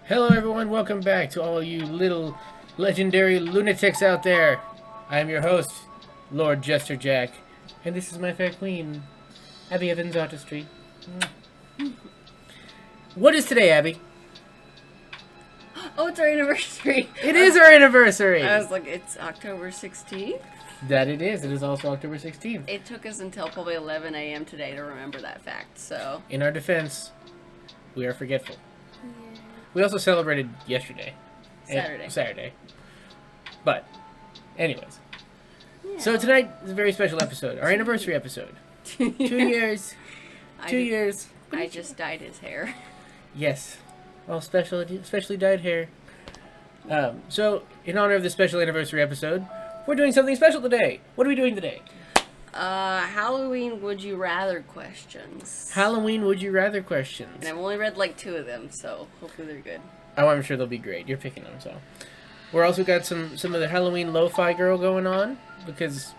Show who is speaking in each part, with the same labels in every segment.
Speaker 1: Hello everyone, welcome back to all you little legendary lunatics out there. I am your host, Lord Jester Jack, and this is my fair queen, Abbey Evans, Artistry. What is today, Abby?
Speaker 2: Oh, it's our anniversary.
Speaker 1: It is our anniversary!
Speaker 2: I was like, it's October 16th?
Speaker 1: That it is. It is also October 16th.
Speaker 2: It took us until probably 11 a.m. today to remember that fact, so...
Speaker 1: In our defense, we are forgetful. Yeah. We also celebrated yesterday. Saturday. But, anyways. Yeah. So tonight is a very special episode. Our anniversary episode. 2 years. 2 years.
Speaker 2: I just dyed his hair.
Speaker 1: Yes. Well, specially dyed hair. So, in honor of this special anniversary episode, we're doing something special today. What are we doing today?
Speaker 2: Halloween would you rather questions.
Speaker 1: Halloween would you rather questions.
Speaker 2: And I've only read like 2 of them, so hopefully they're good.
Speaker 1: Oh, I'm sure they'll be great. You're picking them, so. We're also got some of the Halloween lo-fi girl going on, because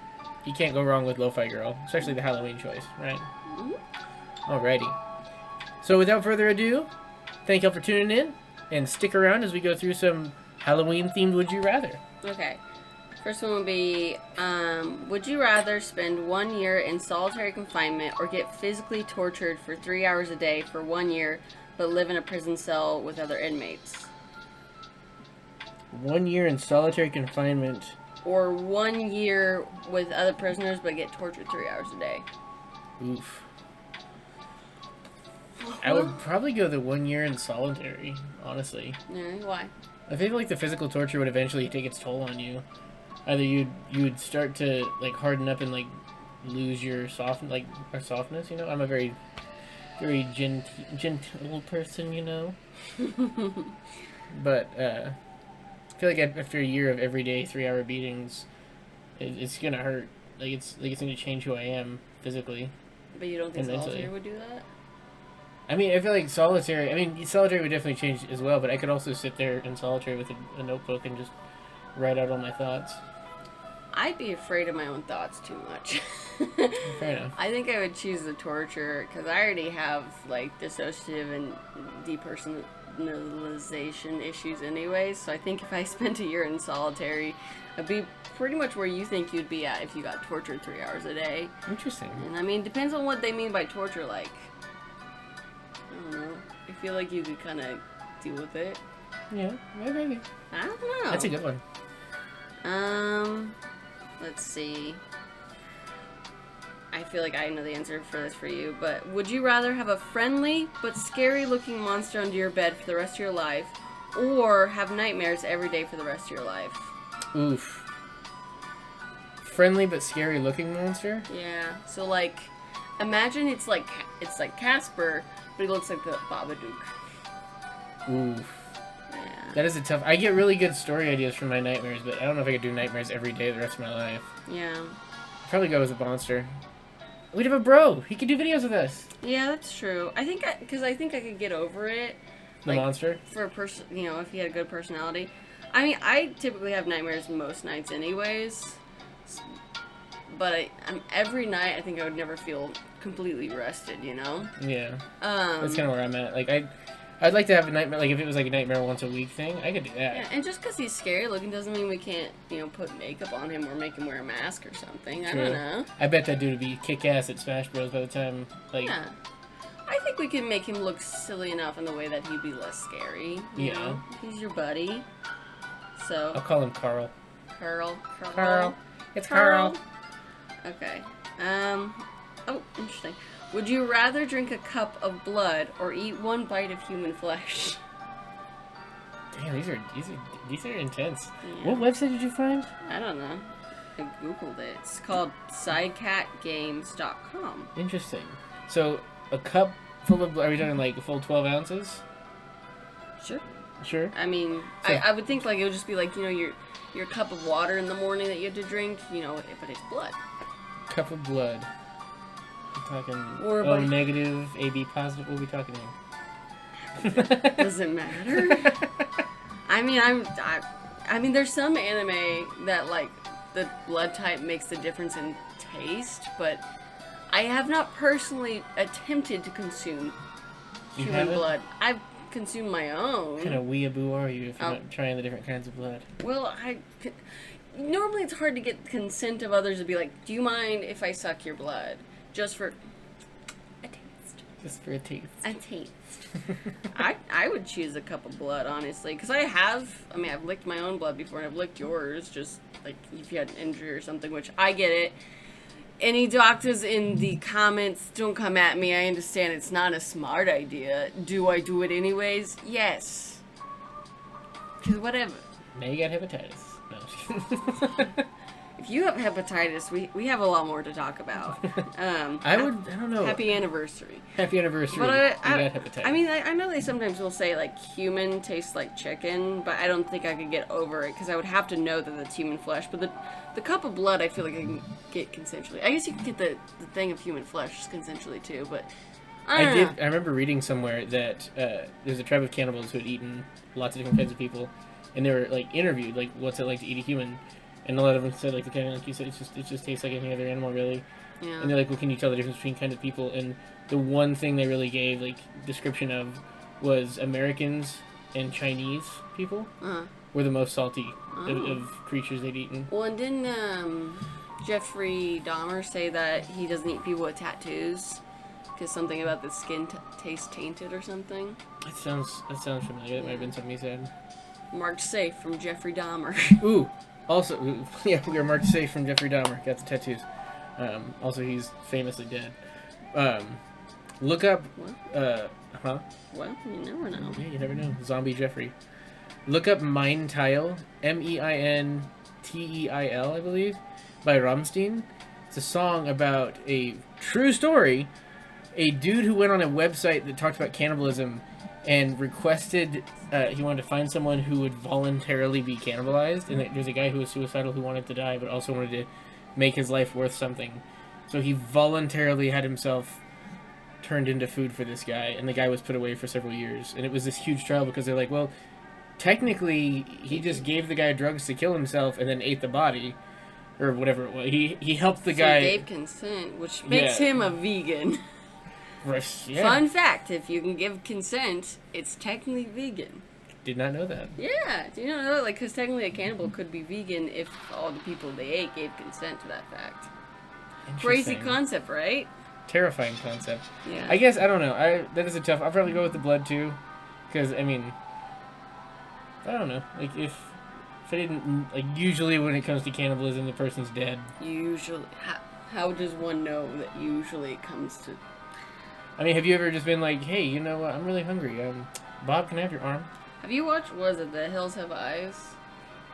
Speaker 1: you can't go wrong with lo-fi girl, especially the Halloween choice, right? Mm-hmm. Alrighty. So without further ado, thank y'all for tuning in, and stick around as we go through some Halloween-themed Would You Rather.
Speaker 2: Okay. First one would be, would you rather spend 1 year in solitary confinement or get physically tortured for 3 hours a day for 1 year, but live in a prison cell with other inmates?
Speaker 1: 1 year in solitary confinement.
Speaker 2: Or 1 year with other prisoners, but get tortured 3 hours a day.
Speaker 1: Oof. I would probably go the 1 year in solitary, honestly.
Speaker 2: Yeah, why?
Speaker 1: I feel like the physical torture would eventually take its toll on you. Either you would start to like harden up and like lose your softness. You know, I'm a very gentle person. You know, but I feel like after a year of everyday 3-hour beatings, it's gonna hurt. Like it's gonna change who I am physically.
Speaker 2: But you don't think solitary would do that?
Speaker 1: I mean, I feel like solitary would definitely change as well, but I could also sit there in solitary with a notebook and just write out all my thoughts.
Speaker 2: I'd be afraid of my own thoughts too much.
Speaker 1: Fair enough.
Speaker 2: I think I would choose the torture, because I already have, like, dissociative and depersonalization issues anyway, so I think if I spent a year in solitary, I'd be pretty much where you think you'd be at if you got tortured 3 hours a day.
Speaker 1: Interesting.
Speaker 2: And, I mean, depends on what they mean by torture, like... I don't know. I feel like you could kind of deal with it.
Speaker 1: Yeah, maybe.
Speaker 2: I don't know.
Speaker 1: That's a good one.
Speaker 2: Let's see. I feel like I know the answer for this for you, but would you rather have a friendly but scary-looking monster under your bed for the rest of your life, or have nightmares every day for the rest of your life?
Speaker 1: Oof. Friendly but scary-looking monster?
Speaker 2: Yeah. So, like, imagine it's like Casper, but he looks like the Babadook.
Speaker 1: Oof.
Speaker 2: Yeah.
Speaker 1: That is a tough... I get really good story ideas from my nightmares, but I don't know if I could do nightmares every day the rest of my life.
Speaker 2: Yeah.
Speaker 1: I'd probably go with a monster. We'd have a bro. He could do videos with us.
Speaker 2: Yeah, that's true. I think I could get over it.
Speaker 1: The monster?
Speaker 2: For a person, you know, if he had a good personality. I mean, I typically have nightmares most nights anyways. But every night, I think I would never feel completely rested, you know?
Speaker 1: Yeah. That's kind of where I'm at. Like, I'd like to have a nightmare, like, if it was like a nightmare once a week thing, I could do that.
Speaker 2: Yeah, and just because he's scary looking doesn't mean we can't, you know, put makeup on him or make him wear a mask or something. True. I don't know.
Speaker 1: I bet that dude would be kick-ass at Smash Bros. By the time, like...
Speaker 2: Yeah. I think we can make him look silly enough in the way that he'd be less scary. You know? He's your buddy. So...
Speaker 1: I'll call him Carl.
Speaker 2: Carl.
Speaker 1: It's Carl.
Speaker 2: Okay. Oh, interesting. Would you rather drink a cup of blood or eat 1 bite of human flesh?
Speaker 1: Damn, these are intense.
Speaker 2: Yeah.
Speaker 1: What website did you find?
Speaker 2: I don't know. I googled it. It's called sidecatgames.com.
Speaker 1: Interesting. So, a cup full of blood, are we talking like a full 12 ounces? Sure?
Speaker 2: I mean, so, I would think like it would just be like, you know, your cup of water in the morning that you have to drink, you know, but it's blood.
Speaker 1: Cup of blood. We're talking O negative, AB positive. What are we talking here?
Speaker 2: Does it matter? I mean, there's some anime that like the blood type makes the difference in taste, but I have not personally attempted to consume human blood. consume my own.
Speaker 1: What kind of weeaboo are you if you're not trying the different kinds of blood?
Speaker 2: Well, normally it's hard to get the consent of others to be like, do you mind if I suck your blood? Just for a taste.
Speaker 1: Just for a taste.
Speaker 2: A taste. I would choose a cup of blood, honestly, because I've licked my own blood before, and I've licked yours, just, like, if you had an injury or something, which I get it. Any doctors in the comments, don't come at me. I understand it's not a smart idea. Do I do it anyways? Yes. Because whatever.
Speaker 1: Now you got hepatitis. No.
Speaker 2: If you have hepatitis, we have a lot more to talk about.
Speaker 1: I don't know.
Speaker 2: Happy anniversary.
Speaker 1: Happy anniversary.
Speaker 2: But
Speaker 1: you got hepatitis.
Speaker 2: I mean, I know they sometimes will say, like, human tastes like chicken, but I don't think I could get over it, because I would have to know that it's human flesh. But the cup of blood, I feel like I can get consensually. I guess you can get the thing of human flesh consensually, too, but I don't know.
Speaker 1: I remember reading somewhere that there's a tribe of cannibals who had eaten lots of different kinds of people, and they were, like, interviewed, like, what's it like to eat a human? And a lot of them said, like, kind of like you said, it just tastes like any other animal, really.
Speaker 2: Yeah.
Speaker 1: And they're like, well, can you tell the difference between kind of people? And the one thing they really gave, like, description of was Americans and Chinese people were the most salty of creatures they'd eaten.
Speaker 2: Well, and didn't Jeffrey Dahmer say that he doesn't eat people with tattoos because something about the skin tastes tainted or something?
Speaker 1: That sounds familiar. That might have been something he said.
Speaker 2: Marked safe from Jeffrey Dahmer.
Speaker 1: Ooh. Also, yeah, we are marked safe from Jeffrey Dahmer. Got the tattoos. Also, he's famously dead. Look up...
Speaker 2: Well, you never know.
Speaker 1: Yeah, you never know. Zombie Jeffrey. Look up Meinteil, Meinteil, I believe, by Rammstein. It's a song about a true story. A dude who went on a website that talked about cannibalism and requested, he wanted to find someone who would voluntarily be cannibalized. And there's a guy who was suicidal who wanted to die, but also wanted to make his life worth something. So he voluntarily had himself turned into food for this guy, and the guy was put away for several years. And it was this huge trial because they're like, well, technically, he just gave the guy drugs to kill himself and then ate the body. Or whatever it was. He helped the guy...
Speaker 2: He gave consent, which makes him a vegan.
Speaker 1: Yeah.
Speaker 2: Fun fact, if you can give consent, it's technically vegan.
Speaker 1: Did not know that.
Speaker 2: Yeah, do you not know that? Like, because technically a cannibal could be vegan if all the people they ate gave consent to that fact. Crazy concept, right?
Speaker 1: Terrifying concept.
Speaker 2: Yeah.
Speaker 1: I guess, I don't know. That is a tough... I'll probably go with the blood, too. Because, I mean... I don't know. Like, if I didn't... Like, usually when it comes to cannibalism, the person's dead.
Speaker 2: Usually... How does one know that usually it comes to...
Speaker 1: I mean, have you ever just been like, hey, you know what, I'm really hungry. Bob, can I have your arm?
Speaker 2: Have you watched, was it The Hills Have Eyes?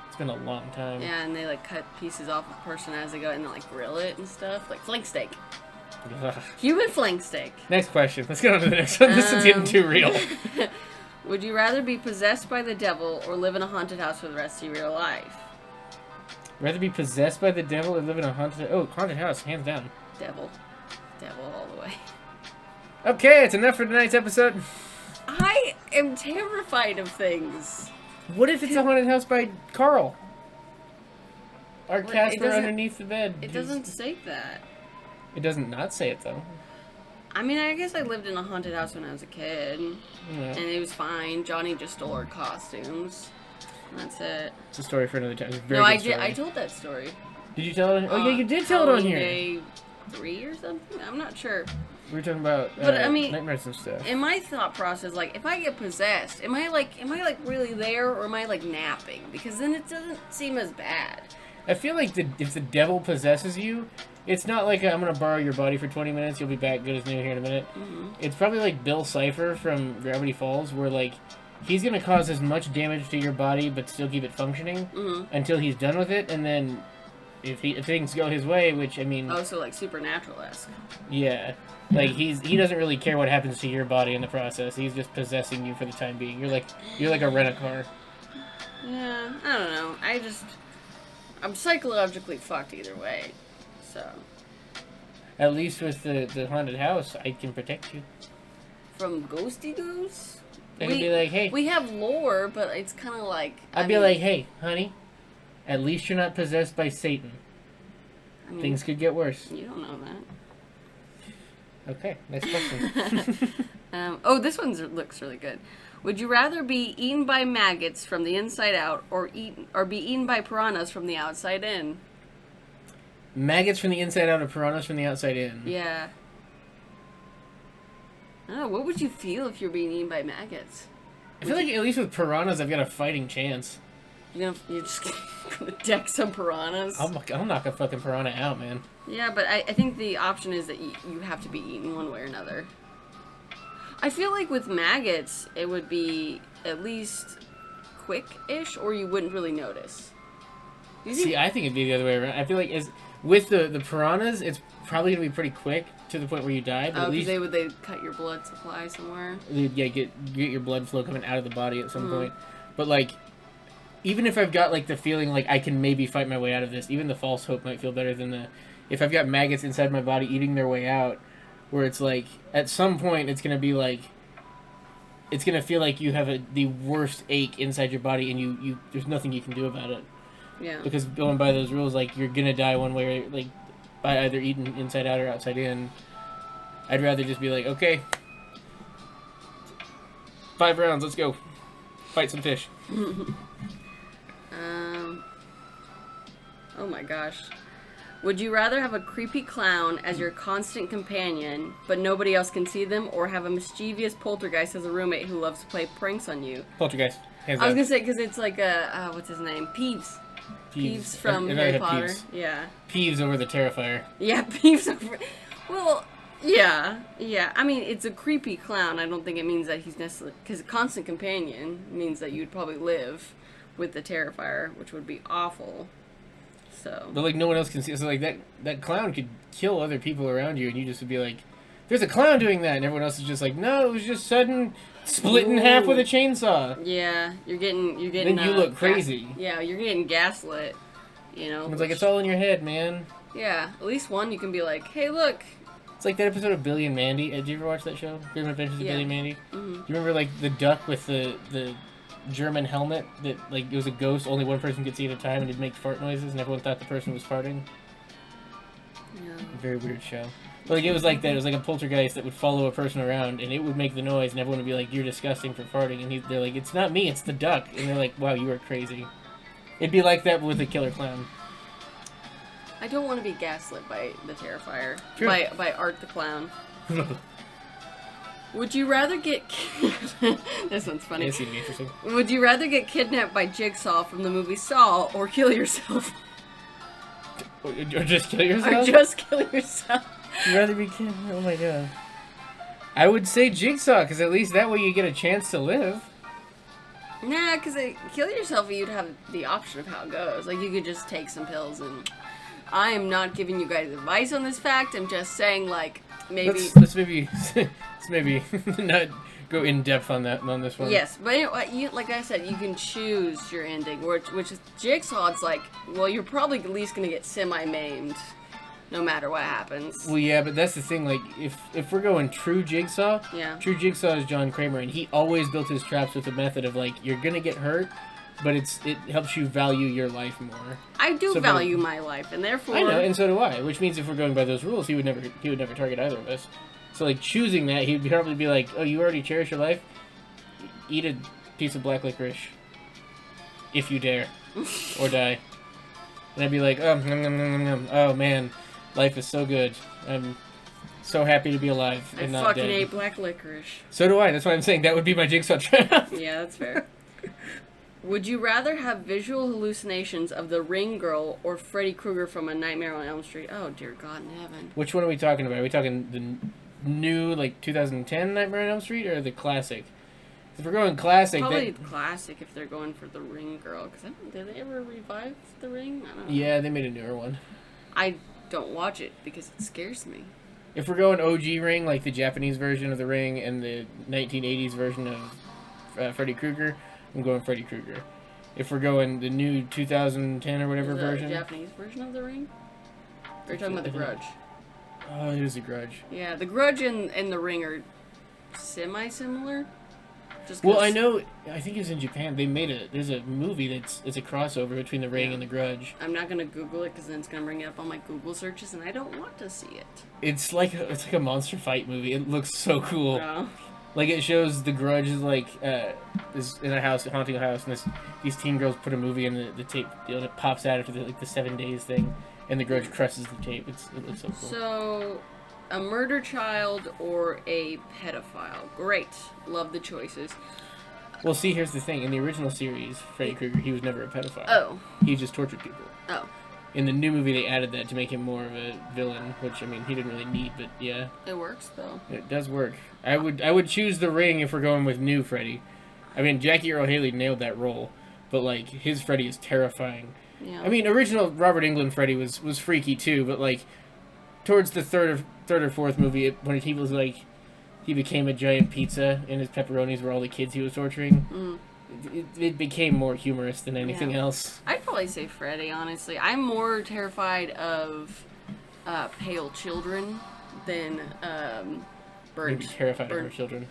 Speaker 1: It's been a long time.
Speaker 2: Yeah, and they, like, cut pieces off a person as they go and, like, grill it and stuff. Like, flank steak.
Speaker 1: Ugh.
Speaker 2: Human flank steak.
Speaker 1: Next question. Let's get on to the next one. This is getting too real.
Speaker 2: Would you rather be possessed by the devil or live in a haunted house for the rest of your life?
Speaker 1: Rather be possessed by the devil or live in a haunted... Oh, haunted house, hands down.
Speaker 2: Devil. Devil all the way.
Speaker 1: Okay, it's enough for tonight's episode.
Speaker 2: I am terrified of things.
Speaker 1: What if it's a haunted house by Carl? Our Casper underneath the bed.
Speaker 2: It doesn't say that.
Speaker 1: It doesn't not say it, though.
Speaker 2: I mean, I guess I lived in a haunted house when I was a kid.
Speaker 1: Yeah.
Speaker 2: And it was fine. Johnny just stole our costumes. That's it.
Speaker 1: It's a story for another time. It's a very
Speaker 2: No,
Speaker 1: good
Speaker 2: I did.
Speaker 1: story.
Speaker 2: I told that story.
Speaker 1: Did you tell it? Oh, yeah, you did tell it on here.
Speaker 2: Day 3 or something? I'm not sure.
Speaker 1: We were talking about
Speaker 2: But, I mean,
Speaker 1: nightmares and stuff.
Speaker 2: In my thought process, like, if I get possessed, am I really there, or am I, like, napping? Because then it doesn't seem as bad.
Speaker 1: I feel like if the devil possesses you, it's not like I'm going to borrow your body for 20 minutes, you'll be back good as new here in a minute.
Speaker 2: Mm-hmm.
Speaker 1: It's probably like Bill Cipher from Gravity Falls, where, like, he's going to cause as much damage to your body but still keep it functioning until he's done with it, and then if things go his way, which, I mean...
Speaker 2: Oh, so, like, Supernatural-esque.
Speaker 1: Yeah. Like, he doesn't really care what happens to your body in the process. He's just possessing you for the time being. You're like a rent-a-car.
Speaker 2: Yeah, I don't know. I'm psychologically fucked either way, so...
Speaker 1: At least with the haunted house, I can protect you.
Speaker 2: From ghosty goose?
Speaker 1: I could be like, hey...
Speaker 2: We have lore, but it's kind of like...
Speaker 1: I'd be like, hey, honey, at least you're not possessed by Satan.
Speaker 2: I mean,
Speaker 1: things could get worse.
Speaker 2: You don't know that.
Speaker 1: Okay, next question.
Speaker 2: Oh, this one looks really good. Would you rather be eaten by maggots from the inside out or be eaten by piranhas from the outside in?
Speaker 1: Maggots from the inside out or piranhas from the outside in?
Speaker 2: Yeah. Oh, what would you feel if you're being eaten by maggots?
Speaker 1: I feel like at least with piranhas, I've got a fighting chance.
Speaker 2: You're just gonna deck some piranhas?
Speaker 1: I'll knock a fucking piranha out, man.
Speaker 2: Yeah, but I think the option is that you have to be eaten one way or another. I feel like with maggots, it would be at least quick-ish, or you wouldn't really notice.
Speaker 1: See, I think it'd be the other way around. I feel like with the piranhas, it's probably gonna be pretty quick to the point where you die. But
Speaker 2: oh,
Speaker 1: at least
Speaker 2: they cut your blood supply somewhere.
Speaker 1: Yeah, get your blood flow coming out of the body at some point. But like, even if I've got like the feeling like I can maybe fight my way out of this, even the false hope might feel better than if I've got maggots inside my body eating their way out, where it's like at some point it's gonna be like, it's gonna feel like you have the worst ache inside your body and you there's nothing you can do about it.
Speaker 2: Yeah.
Speaker 1: Because going by those rules, like you're gonna die one way, or, like by either eating inside out or outside in. I'd rather just be like, okay, 5 rounds, let's go, fight some fish.
Speaker 2: Oh my gosh. Would you rather have a creepy clown as your constant companion, but nobody else can see them, or have a mischievous poltergeist as a roommate who loves to play pranks on you?
Speaker 1: Poltergeist. Hands
Speaker 2: I was
Speaker 1: down.
Speaker 2: gonna say, because it's like what's his name? Peeves. Peeves from Harry Potter.
Speaker 1: Peeves.
Speaker 2: Yeah.
Speaker 1: Peeves over the Terrifier.
Speaker 2: Yeah, Peeves over... Well, yeah. I mean, it's a creepy clown. I don't think it means that he's necessarily... Because constant companion means that you'd probably live with the Terrifier, which would be awful. So.
Speaker 1: But like no one else can see. So like that clown could kill other people around you, and you just would be like, "There's a clown doing that," and everyone else is just like, "No, it was just sudden split in half with a chainsaw."
Speaker 2: Yeah, you're getting.
Speaker 1: Then you look crazy.
Speaker 2: Yeah, you're getting gaslit. You know.
Speaker 1: It's like it's all in your head, man.
Speaker 2: Yeah, at least one you can be like, "Hey, look."
Speaker 1: It's like that episode of Billy and Mandy. Did you ever watch that show? Grim Adventures of Billy and Mandy.
Speaker 2: Mm-hmm.
Speaker 1: Do you remember like the duck with the German helmet that like it was a ghost, only one person could see at a time, and it'd make fart noises, and everyone thought the person was farting?
Speaker 2: Yeah.
Speaker 1: Very weird show. But like it was like that. It was like a poltergeist that would follow a person around, and it would make the noise, and everyone would be like, "You're disgusting for farting," and they're like, "It's not me, it's the duck," and they're like, "Wow, you are crazy." It'd be like that with a killer clown.
Speaker 2: I don't want to be gaslit by the Terrifier.
Speaker 1: Sure.
Speaker 2: By Art the Clown. Would you rather get... This one's funny.
Speaker 1: It seemed interesting.
Speaker 2: Would you rather get kidnapped by Jigsaw from the movie Saw or kill yourself?
Speaker 1: Or just kill yourself?
Speaker 2: Or just kill yourself.
Speaker 1: You'd rather be killed? Oh my god. I would say Jigsaw, because at least that way you get a chance to live.
Speaker 2: Nah, because kill yourself, you'd have the option of how it goes. Like, you could just take some pills, and I am not giving you guys advice on this fact. I'm just saying, like, maybe...
Speaker 1: Let's maybe not go in depth on this one.
Speaker 2: Yes, but anyway, like I said, you can choose your ending, which is Jigsaw. It's like, well, you're probably at least gonna get semi-maimed, no matter what happens.
Speaker 1: Well, yeah, but that's the thing. Like, if we're going true Jigsaw, true Jigsaw is John Kramer, and he always built his traps with the method of like, you're gonna get hurt, but it helps you value your life more.
Speaker 2: I do value my life, and therefore
Speaker 1: I know, and so do I. Which means if we're going by those rules, he would never target either of us. So like choosing that, he'd probably be like, "Oh, you already cherish your life? Eat a piece of black licorice, if you dare, or die." And I'd be like, "Oh, nom, nom, nom, nom, nom. Oh man, life is so good. I'm so happy to be alive and not dead."
Speaker 2: I fucking ate black licorice.
Speaker 1: So do I. That's why I'm saying that would be my Jigsaw trap.
Speaker 2: Yeah, that's fair. Would you rather have visual hallucinations of the Ring Girl or Freddy Krueger from A Nightmare on Elm Street? Oh, dear God in heaven.
Speaker 1: Which one are we talking about? Are we talking the new, like, 2010 Nightmare on Elm Street, or the classic? If we're going classic...
Speaker 2: Probably the classic if they're going for the Ring Girl. Because did they ever revive the Ring? I don't know.
Speaker 1: Yeah, they made a newer one.
Speaker 2: I don't watch it because it scares me.
Speaker 1: If we're going OG Ring, like the Japanese version of the Ring and the 1980s version of Freddy Krueger, I'm going Freddy Krueger. If we're going the new 2010 or whatever version...
Speaker 2: The Japanese version of the Ring? Or are you talking about the Grudge?
Speaker 1: Oh, it is a Grudge.
Speaker 2: Yeah, the Grudge and the Ring are semi-similar.
Speaker 1: Well, I know, I think it was in Japan, they made there's a movie it's a crossover between the Ring and the Grudge.
Speaker 2: I'm not going to Google it because then it's going to bring it up on my Google searches and I don't want to see it.
Speaker 1: It's like a monster fight movie. It looks so cool.
Speaker 2: No.
Speaker 1: Like, it shows The Grudge is, like, is in a house, haunting a house, and these teen girls put a movie in the tape deal, and it pops out after, the 7 days thing, and The Grudge crushes the tape. It looks so cool.
Speaker 2: So, a murder child or a pedophile? Great. Love the choices.
Speaker 1: Well, see, here's the thing. In the original series, Freddy Krueger, he was never a pedophile.
Speaker 2: Oh.
Speaker 1: He just tortured people.
Speaker 2: Oh.
Speaker 1: In the new movie, they added that to make him more of a villain, which, I mean, he didn't really need, but yeah.
Speaker 2: It works, though.
Speaker 1: It does work. I would choose The Ring if we're going with new Freddy. I mean, Jackie Earle Haley nailed that role, but, like, his Freddy is terrifying.
Speaker 2: Yeah.
Speaker 1: I mean, original Robert Englund Freddy was freaky, too, but, like, towards the third or fourth movie, when he was, like, he became a giant pizza, and his pepperonis were all the kids he was torturing. It became more humorous than anything else.
Speaker 2: I'd probably say Freddy, honestly. I'm more terrified of pale children than
Speaker 1: You'd be terrified of her children.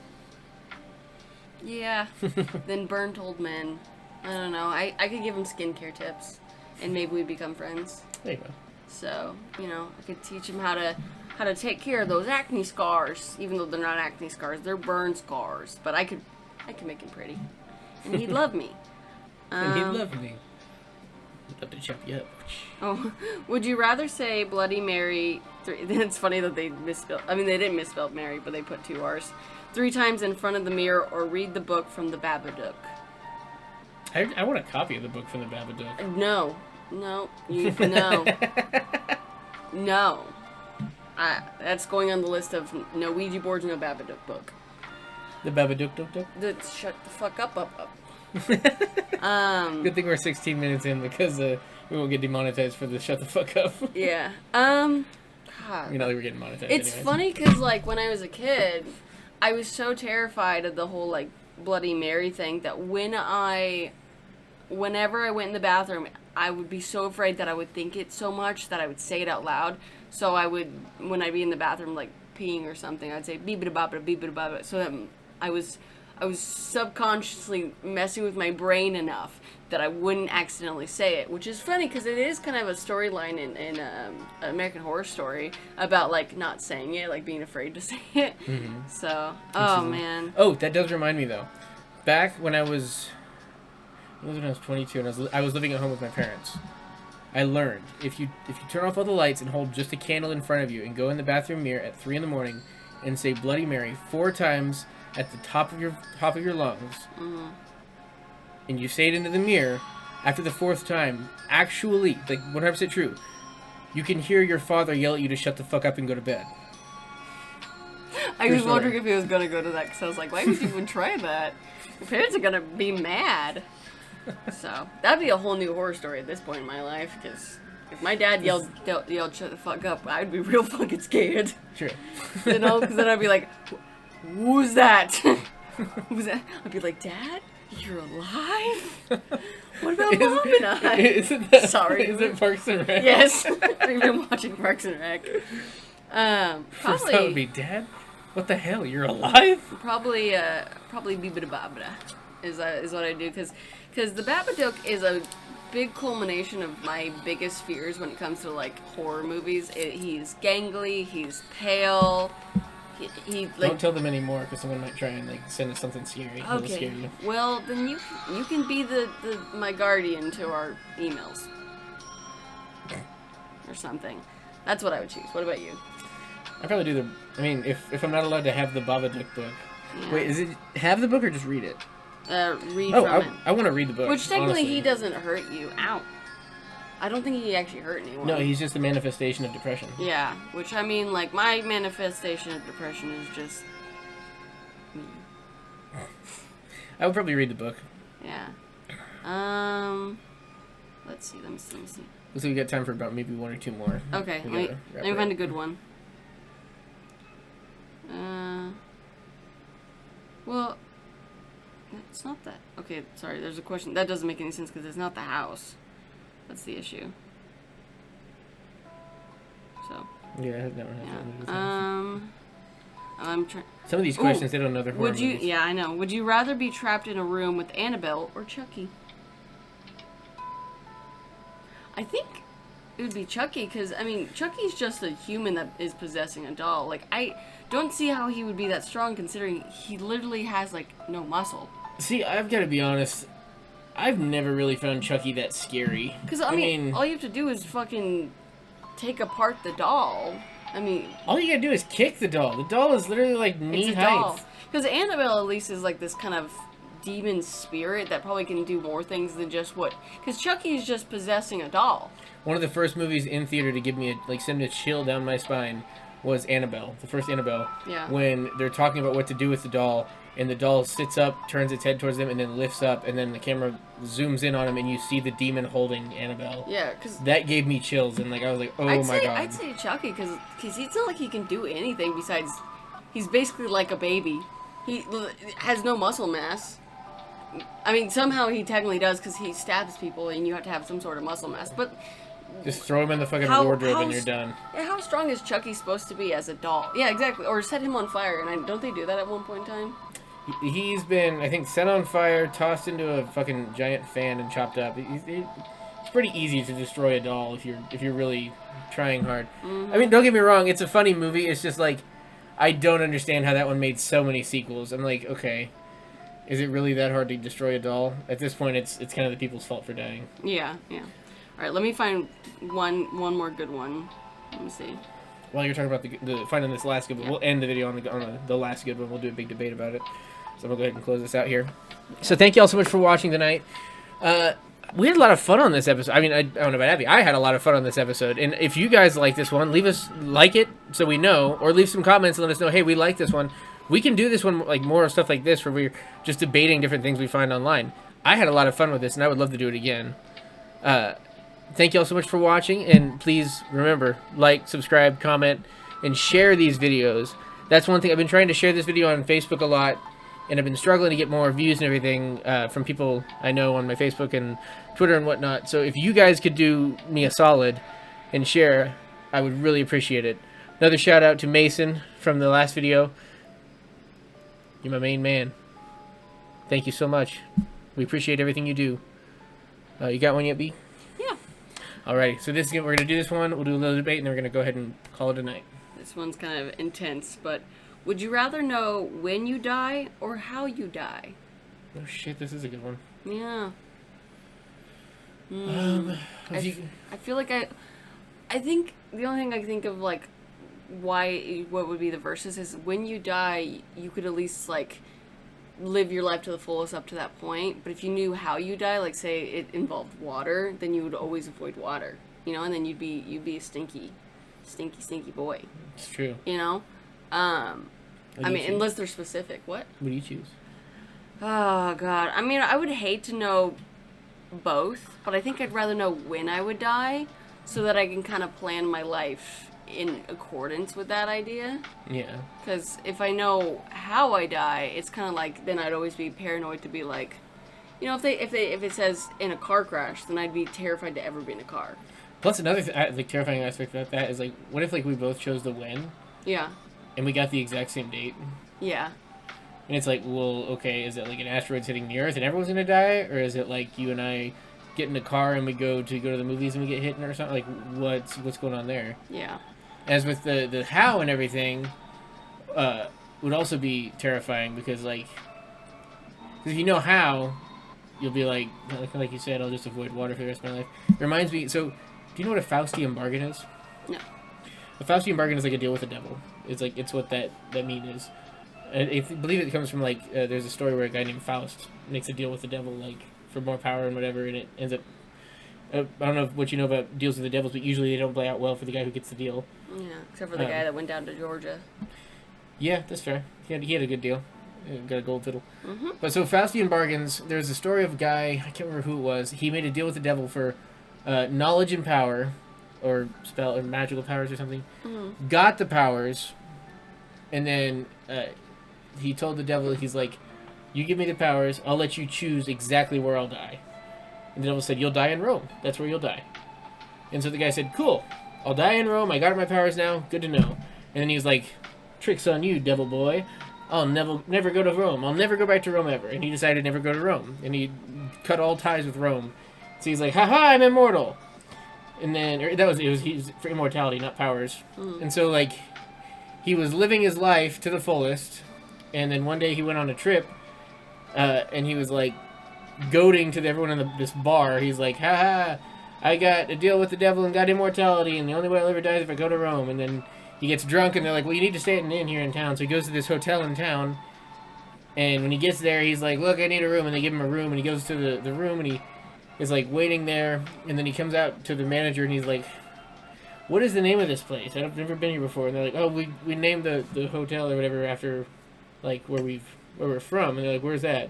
Speaker 2: Yeah, than burnt old men. I don't know. I could give them skincare tips, and maybe we'd become friends.
Speaker 1: There you go.
Speaker 2: So, you know, I could teach him how to take care of those acne scars, even though they're not acne scars, they're burn scars. But I could make him pretty, and he'd love me.
Speaker 1: And he'd love me. I'd love to chop you up.
Speaker 2: Oh, would you rather say Bloody Mary? It's funny that they misspelled. I mean, they didn't misspell Mary, but they put 2 R's 3 times in front of the mirror, or read the book from the Babadook.
Speaker 1: I want a copy of the book from the Babadook.
Speaker 2: No. No. That's going on the list of no Ouija boards, no Babadook book.
Speaker 1: The Babadook Dook?
Speaker 2: Shut the fuck up.
Speaker 1: Good thing we're 16 minutes in because we won't get demonetized for the shut the fuck up.
Speaker 2: Yeah.
Speaker 1: God. You know, we're getting monetized.
Speaker 2: It's
Speaker 1: anyways.
Speaker 2: funny because, like, when I was a kid, I was so terrified of the whole, like, Bloody Mary thing that whenever I went in the bathroom, I would be so afraid that I would think it so much that I would say it out loud. So I would, when I'd be in the bathroom, like, peeing or something, I'd say beep-a-da-bop-a-beep-a-da-bop-a, so that I was subconsciously messing with my brain enough that I wouldn't accidentally say it, which is funny because it is kind of a storyline in American Horror Story about, like, not saying it, like being afraid to say it. Mm-hmm. So, man.
Speaker 1: Oh, that does remind me though. Back when I was 22 and I was living at home with my parents, I learned if you turn off all the lights and hold just a candle in front of you and go in the bathroom mirror at 3 a.m. and say Bloody Mary 4 times at the top of your lungs, and you say it into the mirror, after the 4th time, actually, like 100% true, you can hear your father yell at you to shut the fuck up and go to bed.
Speaker 2: I was wondering if he was gonna go to that because I was like, why would you even try that? Your parents are gonna be mad. So that'd be a whole new horror story at this point in my life because if my dad yelled shut the fuck up, I'd be real fucking scared.
Speaker 1: Sure.
Speaker 2: You know, because then I'd be like, who's that? Who's that? I'd be like, Dad, you're alive? What about Mom and I? Sorry.
Speaker 1: Is it Parks and Rec?
Speaker 2: Yes. We've been watching Parks and Rec.
Speaker 1: First that would be, Dad? What the hell? You're alive?
Speaker 2: Probably Bee-Bida-Babada is what I do because the Babadook is a big culmination of my biggest fears when it comes to, like, horror movies. He's gangly, he's pale. He like,
Speaker 1: don't tell them anymore because someone might try and, like, send us something scary.
Speaker 2: Okay.
Speaker 1: Scare you.
Speaker 2: Well, then you can be my guardian to our emails or something. That's what I would choose. What about you?
Speaker 1: I'd probably do if I'm not allowed to have the Babadook book.
Speaker 2: Yeah.
Speaker 1: Wait, is it have the book or just read it?
Speaker 2: Read from it.
Speaker 1: I want to read the book.
Speaker 2: Which technically
Speaker 1: honestly.
Speaker 2: he doesn't hurt you. Ow. I don't think he actually hurt anyone.
Speaker 1: No, he's just a manifestation of depression.
Speaker 2: Yeah, which I mean, like, my manifestation of depression is just me.
Speaker 1: I would probably read the book.
Speaker 2: Yeah. Let me see.
Speaker 1: Looks like we got time for about maybe 1 or 2 more.
Speaker 2: Okay, let me find a good one. Well, it's not that. Okay, sorry, there's a question. That doesn't make any sense because it's not the house. That's the issue. So.
Speaker 1: Yeah, I've never had that.
Speaker 2: I'm trying.
Speaker 1: Some of these questions, they don't know their horror movies.
Speaker 2: Yeah, I know. Would you rather be trapped in a room with Annabelle or Chucky? I think it would be Chucky, because, I mean, Chucky's just a human that is possessing a doll. Like, I don't see how he would be that strong, considering he literally has, like, no muscle.
Speaker 1: See, I've got to be honest, I've never really found Chucky that scary.
Speaker 2: Because, I mean, all you have to do is fucking take apart the doll. I mean...
Speaker 1: all you gotta do is kick the doll. The doll is literally, like, knee height.
Speaker 2: Because Annabelle, at least, is, like, this kind of demon spirit that probably can do more things than just what... because Chucky is just possessing a doll.
Speaker 1: One of the first movies in theater to give me, send a chill down my spine was Annabelle. The first Annabelle.
Speaker 2: Yeah.
Speaker 1: When they're talking about what to do with the doll, and the doll sits up, turns its head towards them, and then lifts up, and then the camera zooms in on him, and you see the demon holding Annabelle.
Speaker 2: Yeah, because...
Speaker 1: that gave me chills, and, I was like, oh my god.
Speaker 2: I'd say Chucky, because it's not like he can do anything besides... he's basically like a baby. He has no muscle mass. I mean, somehow he technically does, because he stabs people, and you have to have some sort of muscle mass, but...
Speaker 1: just throw him in the fucking wardrobe and you're done.
Speaker 2: Yeah, how strong is Chucky supposed to be as a doll? Yeah, exactly. Or set him on fire, and don't they do that at one point in time?
Speaker 1: He's been, I think, set on fire, tossed into a fucking giant fan, and chopped up. It's pretty easy to destroy a doll if you're really trying hard. Mm-hmm. I mean, don't get me wrong, it's a funny movie. It's just like, I don't understand how that one made so many sequels. I'm like, okay, is it really that hard to destroy a doll? At this point, it's kind of the people's fault for dying.
Speaker 2: Yeah, yeah. All right, let me find one more good one. Let me see.
Speaker 1: While you're talking about the finding this last good one, we'll end the video on the last good one. We'll do a big debate about it. So I'm going to go ahead and close this out here. So thank you all so much for watching tonight. We had a lot of fun on this episode. I mean, I don't know about Abby. I had a lot of fun on this episode. And if you guys like this one, leave us like it so we know, or leave some comments and let us know, hey, we like this one. We can do this one, like more stuff like this where we're just debating different things we find online. I had a lot of fun with this, and I would love to do it again. Thank you all so much for watching, and please remember, like, subscribe, comment, and share these videos. That's one thing. I've been trying to share this video on Facebook a lot, and I've been struggling to get more views and everything from people I know on my Facebook and Twitter and whatnot. So if you guys could do me a solid and share, I would really appreciate it. Another shout out to Mason from the last video. You're my main man. Thank you so much. We appreciate everything you do. You got one yet, B?
Speaker 2: Yeah.
Speaker 1: Alrighty, so we're going to do this one. We'll do a little debate, and then we're going to go ahead and call it a night.
Speaker 2: This one's kind of intense, but would you rather know when you die or how you die?
Speaker 1: Oh shit, this is a good one.
Speaker 2: Yeah. I feel like I think the only thing I can think of, like, what would be the verses is when you die, you could at least, like, live your life to the fullest up to that point. But if you knew how you die, like, say it involved water, then you would always avoid water, you know, and then you'd be a stinky boy.
Speaker 1: It's true.
Speaker 2: You know? I mean, unless they're specific. What
Speaker 1: do you choose?
Speaker 2: Oh, God. I mean, I would hate to know both, but I think I'd rather know when I would die so that I can kind of plan my life in accordance with that idea.
Speaker 1: Yeah.
Speaker 2: Because if I know how I die, it's kind of like, then I'd always be paranoid to be like, you know, if it says in a car crash, then I'd be terrified to ever be in a car.
Speaker 1: Plus, another terrifying aspect about that is, like, what if, like, we both chose the when?
Speaker 2: Yeah.
Speaker 1: And we got the exact same date?
Speaker 2: Yeah.
Speaker 1: And it's like, well, okay, is it like an asteroid hitting the Earth and everyone's gonna die, or is it like you and I get in a car and we go to the movies and we get hit or something? Like, what's going on there?
Speaker 2: Yeah.
Speaker 1: As with the how and everything, would also be terrifying because, like, if you know how, you'll be like you said, I'll just avoid water for the rest of my life. It reminds me. So, do you know what a Faustian bargain is?
Speaker 2: No.
Speaker 1: A Faustian bargain is like a deal with the devil. It's what that mean is. I believe it comes from, like, there's a story where a guy named Faust makes a deal with the devil, like, for more power and whatever, and it ends up... I don't know what you know about deals with the devils, but usually they don't play out well for the guy who gets the deal.
Speaker 2: Yeah, except for the guy that went down to Georgia.
Speaker 1: Yeah, that's fair. He had a good deal. He got a gold fiddle. Mm-hmm. But so Faustian bargains, there's a story of a guy, I can't remember who it was, he made a deal with the devil for knowledge and power, or spell, or magical powers or something. Mm-hmm. Got the powers, and then... he told the devil, he's like, you give me the powers, I'll let you choose exactly where I'll die. And the devil said, you'll die in Rome. That's where you'll die. And so the guy said, cool, I'll die in Rome, I got my powers now, good to know. And then he was like, trick's on you, devil boy. I'll never go to Rome. I'll never go back to Rome ever. And he decided to never go to Rome. And he cut all ties with Rome. So he's like, haha, I'm immortal. And then he's for immortality, not powers.
Speaker 2: Mm.
Speaker 1: And so like he was living his life to the fullest, and then one day he went on a trip, and he was like goading to everyone in this bar. He's like, "Ha ha! I got a deal with the devil and got immortality, and the only way I'll ever die is if I go to Rome." And then he gets drunk, and they're like, "Well, you need to stay at an inn here in town." So he goes to this hotel in town, and when he gets there, he's like, "Look, I need a room," and they give him a room, and he goes to the room, and he is like waiting there, and then he comes out to the manager, and he's like, "What is the name of this place? I've never been here before." And they're like, "Oh, we named the hotel or whatever after, like, where we're from." And they're like, "Where's that?"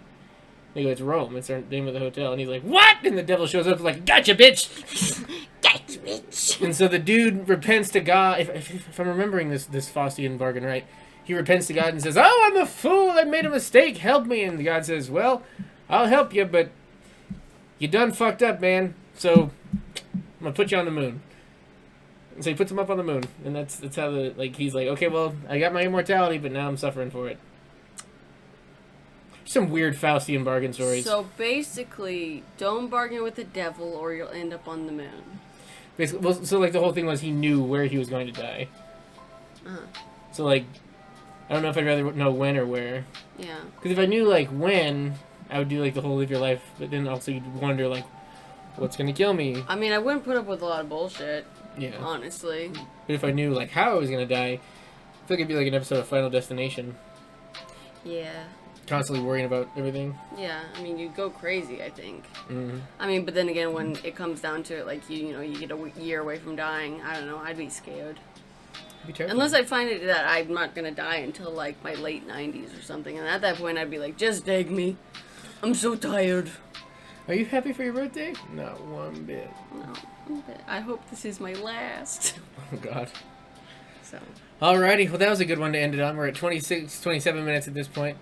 Speaker 1: They go, "It's Rome. It's our name of the hotel." And he's like, "What?" And the devil shows up like, "Gotcha, bitch!"
Speaker 2: Gotcha, bitch!
Speaker 1: And so the dude repents to God. If I'm remembering this Faustian bargain right, he repents to God and says, "Oh, I'm a fool. I made a mistake. Help me." And God says, "Well, I'll help you, but you done fucked up, man. So I'm gonna put you on the moon." And so he puts him up on the moon, and that's how he's like, "Okay, well, I got my immortality, but now I'm suffering for it." Some weird Faustian bargain stories.
Speaker 2: So basically, don't bargain with the devil, or you'll end up on the moon.
Speaker 1: Basically, well, so like the whole thing was he knew where he was going to die. So like, I don't know if I'd rather know when or where.
Speaker 2: Yeah.
Speaker 1: Because if I knew like when, I would do like the whole live your life, but then also you'd wonder like, what's gonna kill me?
Speaker 2: I mean, I wouldn't put up with a lot of bullshit.
Speaker 1: Yeah.
Speaker 2: Honestly.
Speaker 1: But if I knew like how I was gonna die, I feel like it'd be like an episode of Final Destination.
Speaker 2: Yeah.
Speaker 1: Constantly worrying about everything.
Speaker 2: Yeah, I mean, you go crazy, I think.
Speaker 1: Mm-hmm.
Speaker 2: I mean, but then again, when it comes down to it, like, you get a year away from dying, I don't know, I'd be scared.
Speaker 1: Be terrified.
Speaker 2: Unless I find it that I'm not going to die until, like, my late 90s or something, and at that point, I'd be like, just take me. I'm so tired.
Speaker 1: Are you happy for your birthday? Not one bit.
Speaker 2: No, I hope this is my last.
Speaker 1: Oh, God.
Speaker 2: So.
Speaker 1: Alrighty, well, that was a good one to end it on. We're at 27 minutes at this point.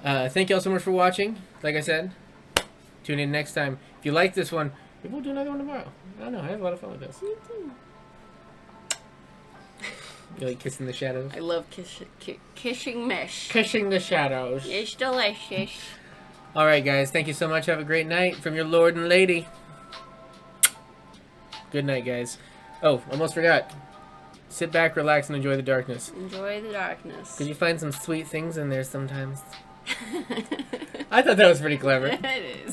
Speaker 1: Thank you all so much for watching. Like I said, tune in next time. If you like this one, maybe we'll do another one tomorrow. I don't know. I have a lot of fun with this.
Speaker 2: Me too.
Speaker 1: You like kissing the shadows?
Speaker 2: I love kissing mesh.
Speaker 1: Kissing the shadows.
Speaker 2: It's delicious.
Speaker 1: Alright, guys. Thank you so much. Have a great night from your Lord and Lady. Good night, guys. Oh, almost forgot. Sit back, relax, and enjoy the darkness.
Speaker 2: Enjoy the darkness.
Speaker 1: Because you find some sweet things in there sometimes. I thought that was pretty clever.
Speaker 2: It is.